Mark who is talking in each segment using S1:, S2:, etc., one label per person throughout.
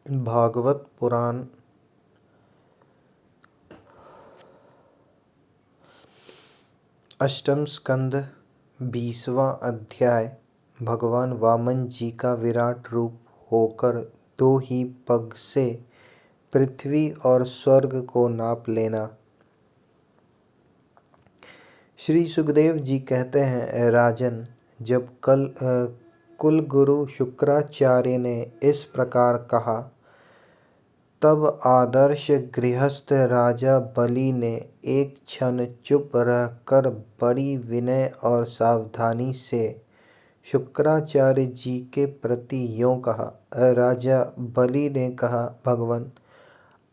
S1: भागवत पुराण अष्टम स्कंद 20वां अध्याय। भगवान वामन जी का विराट रूप होकर 2 ही पग से पृथ्वी और स्वर्ग को नाप लेना। श्री सुखदेव जी कहते हैं, राजन, जब कुल गुरु शुक्राचार्य ने इस प्रकार कहा, तब आदर्श गृहस्थ राजा बलि ने एक क्षण चुप रहकर बड़ी विनय और सावधानी से शुक्राचार्य जी के प्रति यों कहा। राजा बलि ने कहा, भगवान,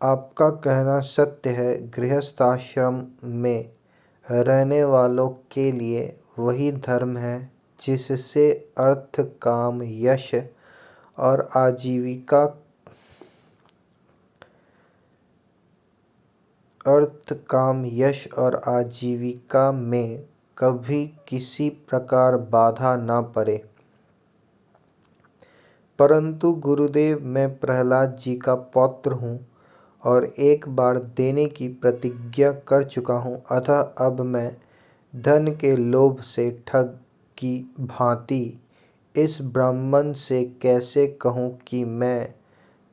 S1: आपका कहना सत्य है। गृहस्थाश्रम में रहने वालों के लिए वही धर्म है जिससे अर्थ काम यश और आजीविका में कभी किसी प्रकार बाधा न पड़े। परंतु गुरुदेव, मैं प्रहलाद जी का पौत्र हूँ और एक बार देने की प्रतिज्ञा कर चुका हूँ, अतः अब मैं धन के लोभ से ठग की भांति इस ब्राह्मण से कैसे कहूँ कि मैं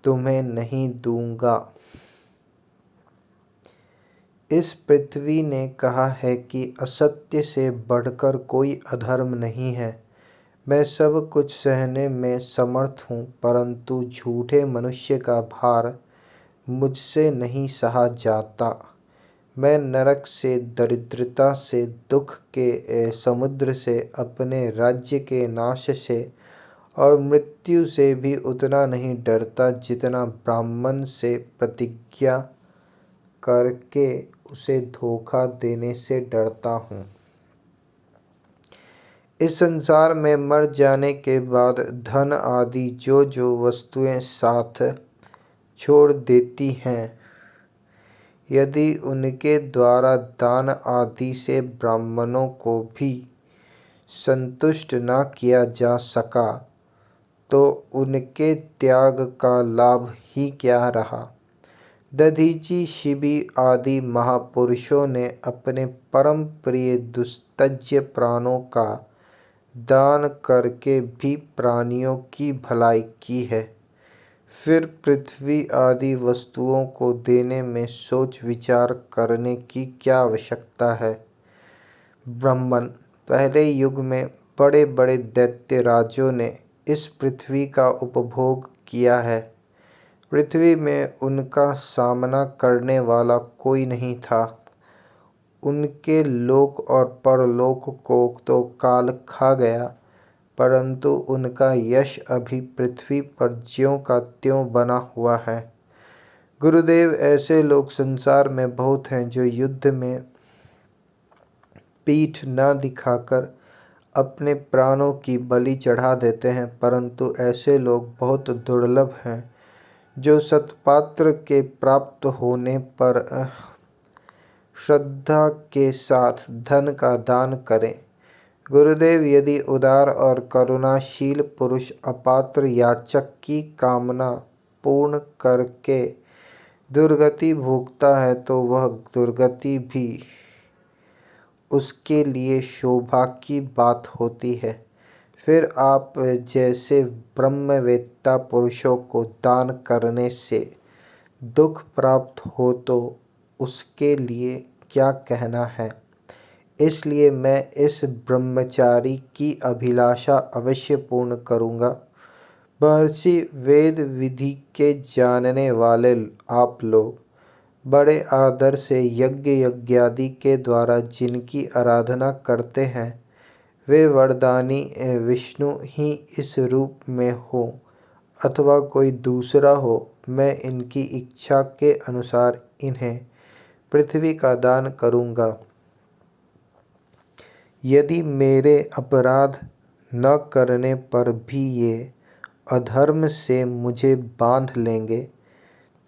S1: तुम्हें नहीं दूंगा। इस पृथ्वी ने कहा है कि असत्य से बढ़कर कोई अधर्म नहीं है। मैं सब कुछ सहने में समर्थ हूँ, परंतु झूठे मनुष्य का भार मुझसे नहीं सहा जाता। मैं नरक से, दरिद्रता से, दुख के समुद्र से, अपने राज्य के नाश से और मृत्यु से भी उतना नहीं डरता जितना ब्राह्मण से प्रतिज्ञा करके उसे धोखा देने से डरता हूँ। इस संसार में मर जाने के बाद धन आदि जो जो वस्तुएं साथ छोड़ देती हैं, यदि उनके द्वारा दान आदि से ब्राह्मणों को भी संतुष्ट न किया जा सका, तो उनके त्याग का लाभ ही क्या रहा। दधीची, शिबी आदि महापुरुषों ने अपने परम प्रिय दुस्तज्य प्राणों का दान करके भी प्राणियों की भलाई की है। फिर पृथ्वी आदि वस्तुओं को देने में सोच विचार करने की क्या आवश्यकता है। ब्राह्मण, पहले युग में बड़े बड़े दैत्य राजों ने इस पृथ्वी का उपभोग किया है। पृथ्वी में उनका सामना करने वाला कोई नहीं था। उनके लोक और परलोक को तो काल खा गया, परंतु उनका यश अभी पृथ्वी पर ज्यों का त्यों बना हुआ है। गुरुदेव, ऐसे लोग संसार में बहुत हैं जो युद्ध में पीठ न दिखाकर अपने प्राणों की बलि चढ़ा देते हैं, परंतु ऐसे लोग बहुत दुर्लभ हैं जो सत्पात्र के प्राप्त होने पर श्रद्धा के साथ धन का दान करें। गुरुदेव, यदि उदार और करुणाशील पुरुष अपात्र याचक की कामना पूर्ण करके दुर्गति भोगता है, तो वह दुर्गति भी उसके लिए शोभा की बात होती है। फिर आप जैसे ब्रह्मवेत्ता पुरुषों को दान करने से दुख प्राप्त हो तो उसके लिए क्या कहना है। इसलिए मैं इस ब्रह्मचारी की अभिलाषा अवश्य पूर्ण करूँगा। महर्षि, वेद विधि के जानने वाले आप लोग बड़े आदर से यज्ञ यज्ञादि के द्वारा जिनकी आराधना करते हैं, वे वरदानी विष्णु ही इस रूप में हो अथवा कोई दूसरा हो, मैं इनकी इच्छा के अनुसार इन्हें पृथ्वी का दान करूँगा। यदि मेरे अपराध न करने पर भी ये अधर्म से मुझे बांध लेंगे,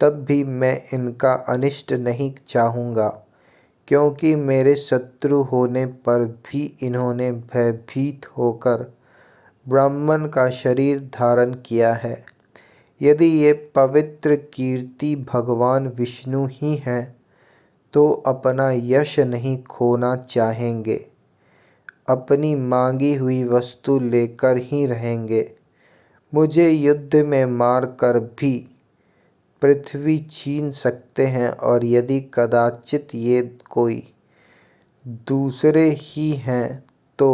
S1: तब भी मैं इनका अनिष्ट नहीं चाहूँगा, क्योंकि मेरे शत्रु होने पर भी इन्होंने भयभीत होकर ब्राह्मण का शरीर धारण किया है। यदि ये पवित्र कीर्ति भगवान विष्णु ही हैं तो अपना यश नहीं खोना चाहेंगे, अपनी मांगी हुई वस्तु लेकर ही रहेंगे। मुझे युद्ध में मार कर भी पृथ्वी छीन सकते हैं, और यदि कदाचित ये कोई दूसरे ही हैं तो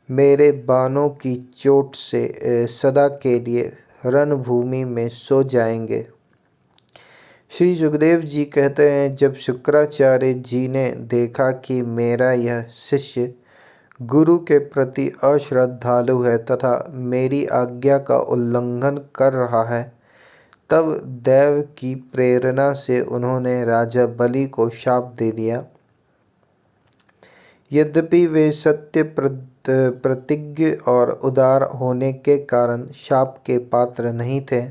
S1: मेरे बाणों की चोट से सदा के लिए रणभूमि में सो जाएंगे। श्री सुखदेव जी कहते हैं, जब शुक्राचार्य जी ने देखा कि मेरा यह शिष्य गुरु के प्रति अश्रद्धालु है तथा मेरी आज्ञा का उल्लंघन कर रहा है, तब दैव की प्रेरणा से उन्होंने राजा बलि को शाप दे दिया। यद्यपि वे सत्य प्रतिज्ञ और उदार होने के कारण शाप के पात्र नहीं थे।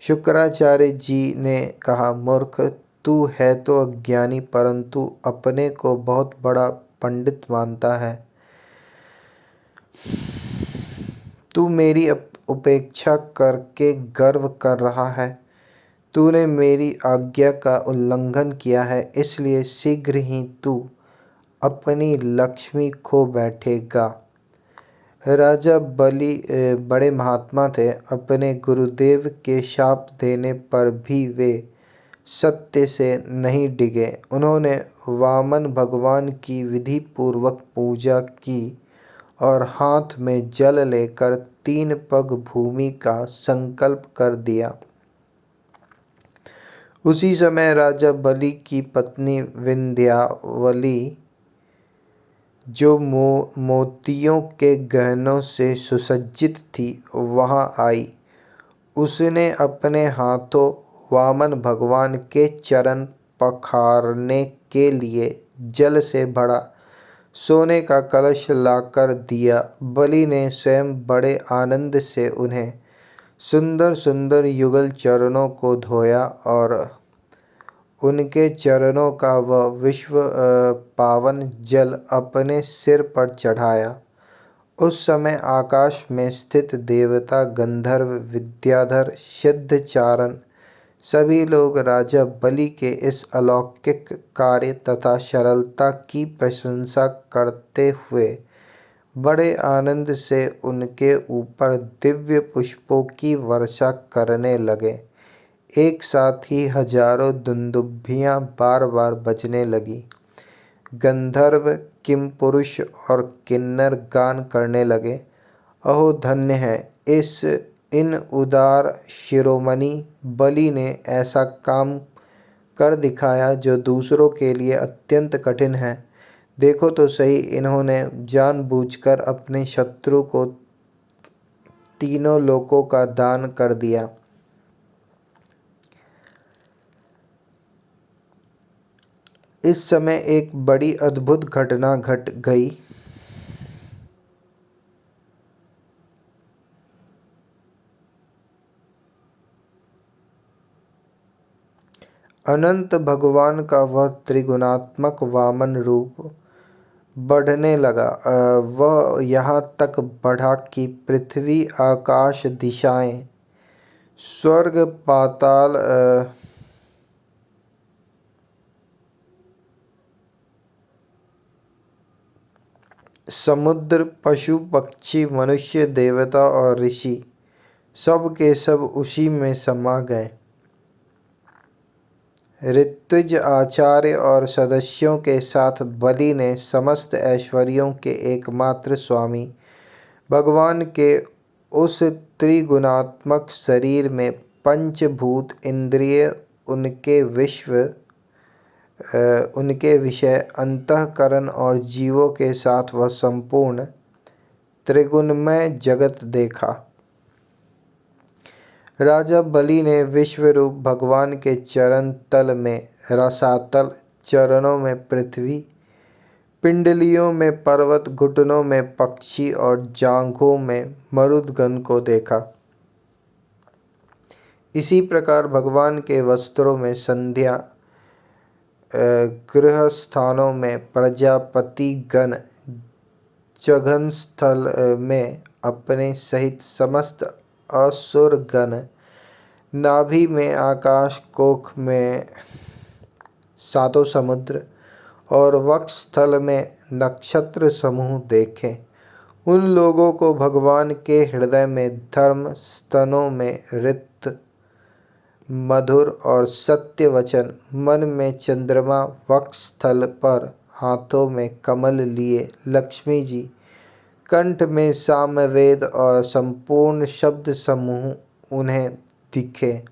S1: शुक्राचार्य जी ने कहा, मूर्ख, तू है तो अज्ञानी, परंतु अपने को बहुत बड़ा पंडित मानता है। तू मेरी उपेक्षा करके गर्व कर रहा है। तूने मेरी आज्ञा का उल्लंघन किया है, इसलिए शीघ्र ही तू अपनी लक्ष्मी खो बैठेगा। राजा बलि बड़े महात्मा थे। अपने गुरुदेव के शाप देने पर भी वे सत्य से नहीं डिगे। उन्होंने वामन भगवान की विधि पूर्वक पूजा की और हाथ में जल लेकर 3 पग भूमि का संकल्प कर दिया। उसी समय राजा बलि की पत्नी विंध्यावली, जो मोतियों के गहनों से सुसज्जित थी, वहां आई। उसने अपने हाथों वामन भगवान के चरण पखारने के लिए जल से भरा सोने का कलश लाकर दिया। बलि ने स्वयं बड़े आनंद से उन्हें सुंदर सुंदर युगल चरणों को धोया और उनके चरणों का वह विश्व पावन जल अपने सिर पर चढ़ाया। उस समय आकाश में स्थित देवता, गंधर्व, विद्याधर, सिद्धचारण सभी लोग राजा बलि के इस अलौकिक कार्य तथा सरलता की प्रशंसा करते हुए बड़े आनंद से उनके ऊपर दिव्य पुष्पों की वर्षा करने लगे। एक साथ ही हजारों दुंदुभियां बार बार बजने लगी। गंधर्व, किमपुरुष और किन्नर गान करने लगे, अहो धन्य है इन उदार शिरोमणि बलि ने ऐसा काम कर दिखाया जो दूसरों के लिए अत्यंत कठिन है। देखो तो सही, इन्होंने जानबूझकर अपने शत्रु को 3 लोकों का दान कर दिया। इस समय एक बड़ी अद्भुत घटना घट गई। अनंत भगवान का वह त्रिगुणात्मक वामन रूप बढ़ने लगा। वह यहाँ तक बढ़ा कि पृथ्वी, आकाश, दिशाएं, स्वर्ग, पाताल, समुद्र, पशु पक्षी, मनुष्य, देवता और ऋषि सब के सब उसी में समा गए। ऋत्विज, आचार्य और सदस्यों के साथ बलि ने समस्त ऐश्वर्यों के एकमात्र स्वामी भगवान के उस त्रिगुणात्मक शरीर में पंचभूत इंद्रिय, उनके विषय, अंतःकरण और जीवों के साथ वह संपूर्ण त्रिगुणमय जगत देखा। राजा बलि ने विश्वरूप भगवान के चरण तल में रसातल, चरणों में पृथ्वी, पिंडलियों में पर्वत, घुटनों में पक्षी और जांघों में मरुदगण को देखा। इसी प्रकार भगवान के वस्त्रों में संध्या, गृह स्थानों में प्रजापति गण, जघन स्थल में अपने सहित समस्त असुर गण, नाभि में आकाश, कोख में सातों समुद्र और वक्षस्थल में नक्षत्र समूह देखे। उन लोगों को भगवान के हृदय में धर्म, स्तनों में ऋत, मधुर और सत्य वचन, मन में चंद्रमा, वक्षस्थल पर हाथों में कमल लिए लक्ष्मी जी, कंठ में सामवेद और संपूर्ण शब्द समूह उन्हें दिखे।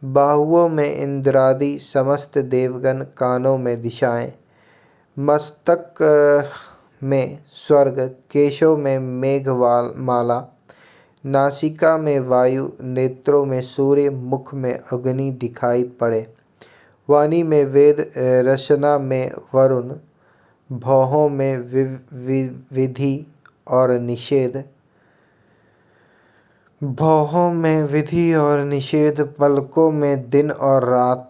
S1: बाहुओं में इंद्रादि समस्त देवगण, कानों में दिशाएं, मस्तक में स्वर्ग, केशों में मेघमाला, नासिका में वायु, नेत्रों में सूर्य, मुख में अग्नि दिखाई पड़े। वाणी में वेद, रसना में वरुण, भौहों में विधि और निषेध, पलकों में दिन और रात,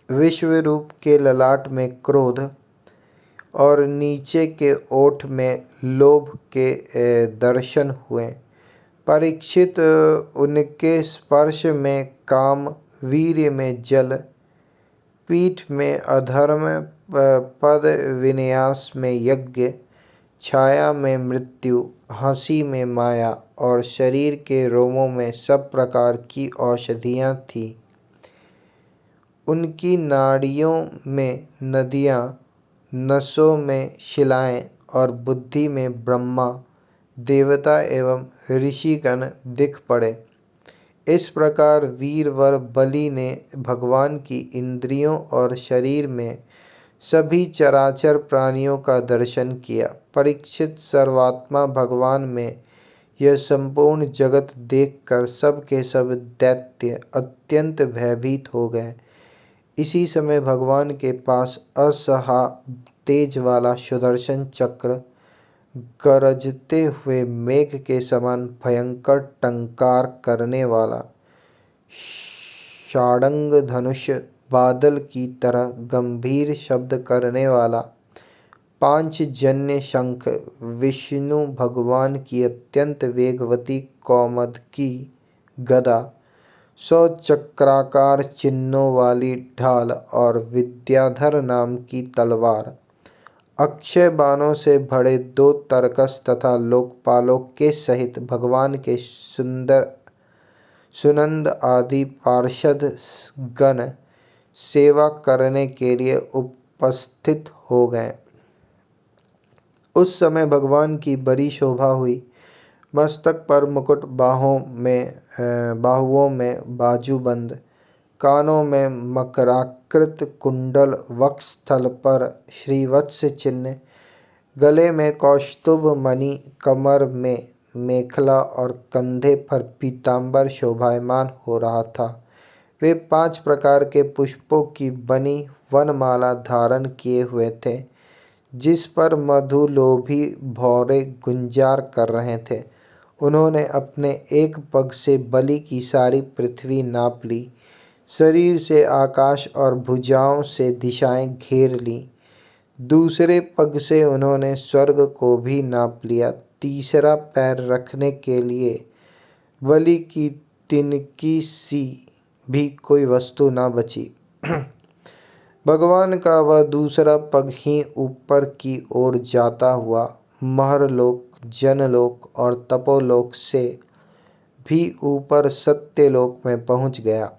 S1: विश्वरूप के ललाट में क्रोध और नीचे के ओठ में लोभ के दर्शन हुए। परीक्षित, उनके स्पर्श में काम, वीर्य में जल, पीठ में अधर्म, पद विन्यास में यज्ञ, छाया में मृत्यु, हंसी में माया और शरीर के रोमों में सब प्रकार की औषधियाँ थीं। उनकी नाड़ियों में नदियाँ, नसों में शिलाएँ और बुद्धि में ब्रह्मा, देवता एवं ऋषिगण दिख पड़े। इस प्रकार वीरवर बलि ने भगवान की इंद्रियों और शरीर में सभी चराचर प्राणियों का दर्शन किया। परीक्षित, सर्वात्मा भगवान में यह संपूर्ण जगत देखकर सब के सब दैत्य अत्यंत भयभीत हो गए। इसी समय भगवान के पास असहा तेज वाला सुदर्शन चक्र, गरजते हुए मेघ के समान भयंकर टंकार करने वाला षाडंग धनुष, बादल की तरह गंभीर शब्द करने वाला पांचजन्य शंख, विष्णु भगवान की अत्यंत वेगवती कौमुदकी गदा, 100 चक्राकार चिन्हों वाली ढाल और विद्याधर नाम की तलवार, अक्षय बाणों से भरे 2 तरकस तथा लोकपालों के सहित भगवान के सुनंद आदि पार्षद गण सेवा करने के लिए उपस्थित हो गए। उस समय भगवान की बड़ी शोभा हुई। मस्तक पर मुकुट, बाहुओं में बाजूबंद, कानों में मकराकृत कुंडल, वक्षस्थल पर श्रीवत्स चिन्ह, गले में कौस्तुभ मणि, कमर में मेखला और कंधे पर पीतांबर शोभायमान हो रहा था। वे 5 प्रकार के पुष्पों की बनी वनमाला धारण किए हुए थे, जिस पर मधुलोभी भौरे गुंजार कर रहे थे। उन्होंने अपने एक पग से बलि की सारी पृथ्वी नाप ली, शरीर से आकाश और भुजाओं से दिशाएं घेर लीं। दूसरे पग से उन्होंने स्वर्ग को भी नाप लिया। तीसरा पैर रखने के लिए बलि की तिनकी सी भी कोई वस्तु न बची। भगवान का वह दूसरा पग ही ऊपर की ओर जाता हुआ महरलोक, जनलोक और तपोलोक से भी ऊपर सत्यलोक में पहुँच गया।